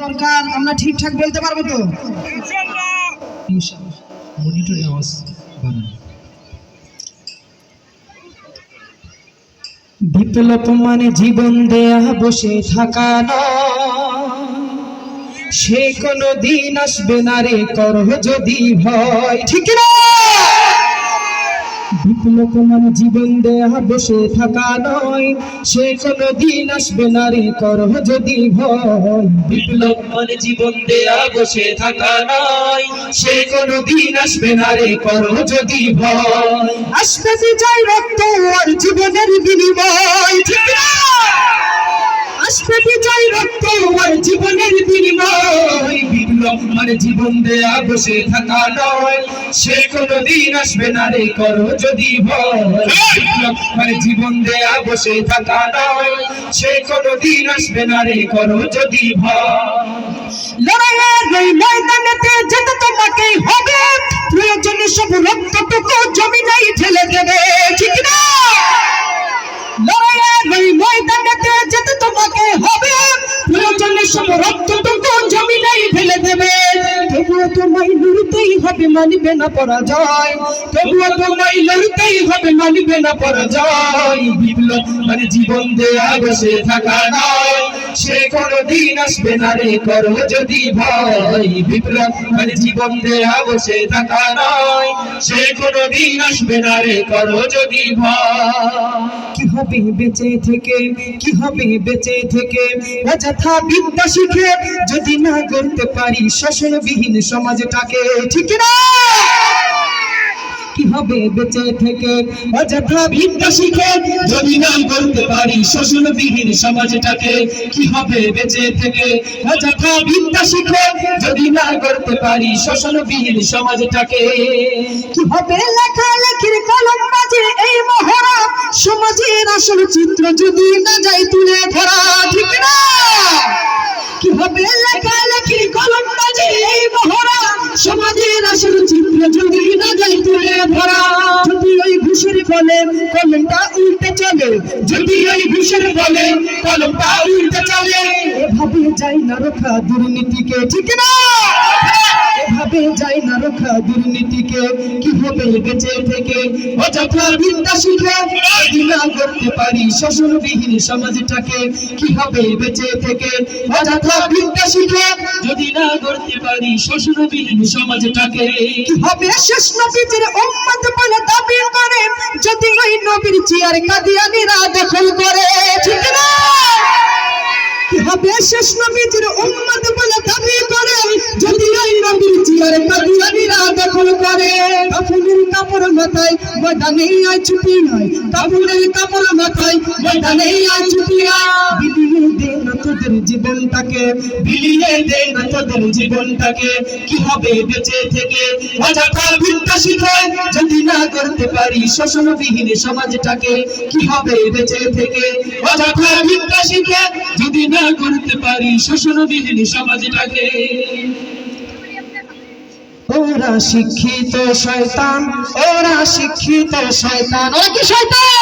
দরকার আমরা ঠিকঠাক বলতে পারবো তো ইনশাআল্লাহ। মনিটরে আওয়াজ বাড়ানো। বিপ্লব মানে জীবন দেয়া বসে থাকা নয়, সে কোনো দিন আসবে না রে করো যদি ভয়, ঠিক না? বিপ্লব মানে জীবন দেয়া বসে থাকা নয়, সে কোনো দিন আসবে না রে করো যদি ভয়। বিপ্লব মানে জীবন দেয়া বসে থাকা নয়, সে কোনো দিন আসবে না রে করো যদি ভয়। আসবে বিজয় রক্ত আর জীবনের বিনিময়, ঠিক না? আসবে বিজয় রক্ত আর জীবনের বিনিময়। বিপ্লব মানে জীবন দেয়া বসে থাকা নয়, সে কোনো দিন আসবে না রে করো যদি ভয়। বিপ্লব মানে জীবন দেয়া বসে থাকা নয়, সে কোনো দিন আসবে না রে করো যদি ভয়। লড়াইয়ের এই ময়দানেতে যেতে তোমাকে হবে, প্রয়োজনে সব রক্তটুকু জমিনেই ঢেলে দেবে, ঠিক না? লড়াইয়ের এই ময়দানেতে যেতে তোমাকে হবে, প্রয়োজনে সব রক্তটুকু জমিনেই ঢেলে দেবে। তবুও তোমায় লড়তেই হবে, মানবে না পরাজয়। তবুও তোমায় লড়তেই হবে, মানবে না পরাজয়। বিপ্লব মানে জীবন দেয়া বসে থাকা নয়, সে কোনো দিন আসবে না রে করো যদি ভয়। বিপ্লব মানে জীবন দেয়া বসে থাকা নয়, সে কোনো দিন আসবে না রে করো যদি ভয়। কি হবে বেঁচে থেকে, কি হবে বেঁচে থেকে অযথা বিদ্যা শিখে যদি না গড়তে পারি শোষণবিহীন সমাজটাকে, ঠিক না? কি হবে বেঁচে থেকে অযথা বিদ্যা শিখে যদি না গড়তে পারি শোষণবিহীন সমাজটাকে। কি হবে বেঁচে থেকে অযথা বিদ্যা শিখে যদি না গড়তে পারি শোষণবিহীন সমাজটাকে। কি হবে লেখালেখির কলম বাজে এই মহড়া, সমাজের আসল চিত্র যদি না যায় তুলে ধরা, ঠিক না? কি হবে লেখালেখির কলম বাজে এই মহড়া, সমাজের আসল চিত্র যদি না যায় তুলে ধরা। যদি ওই ঘুষের ফলে কলমটা উল্টে চলে, যদি ওই ঘুষের ফলে কলমটা উল্টে চলে, এভাবে যাই না রক্ষা দুর্নীতিকে, ঠিক না? এভাবে যাই না রক্ষা দুর্নীতিকে। কি হবে বেঁচে থেকে অযথা বিদ্যা শিখে যদি না করতে পারি শোষণবিহীন সমাজটাকে। কি হবে বেঁচে থেকে অযথা বিদ্যা শিখে যদি না করতে পারি শোষণবিহীন সমাজটাকে। কি হবে শেষ নবীর উম্মত বলে দাবি করে যদি ওই নবীর চেয়ার কাদিয়ানীরা দখল করে, ঠিক না? কি হবে শেষ নবীর উম্মত বলে দাবি করে যদি ওই নবীর চেয়ার কাদিয়ানীরা দখল করে। কাফনের কাপড় মাথায় ময়দানে আয় ছুটি নয়, কাফনের কাপড় মাথায় ময়দানে আয় ছুটি নয়। বিলিয়ে দে না তোদের জীবনটাকে, বিলিয়ে দে না তোদের জীবনটাকে। কি হবে বেঁচে থেকে অযথা বিদ্যা শিখে যদি না করতে পারি শোষণবিহীন সমাজটাকে। কি হবে বেঁচে থেকে অযথা বিদ্যা শিখে যদি না করতে পারি শোষণবিহীন সমাজটাকে। ওরা শিক্ষিত শয়তান, ওরা শিক্ষিত শয়তান, ওরা কি শয়তান?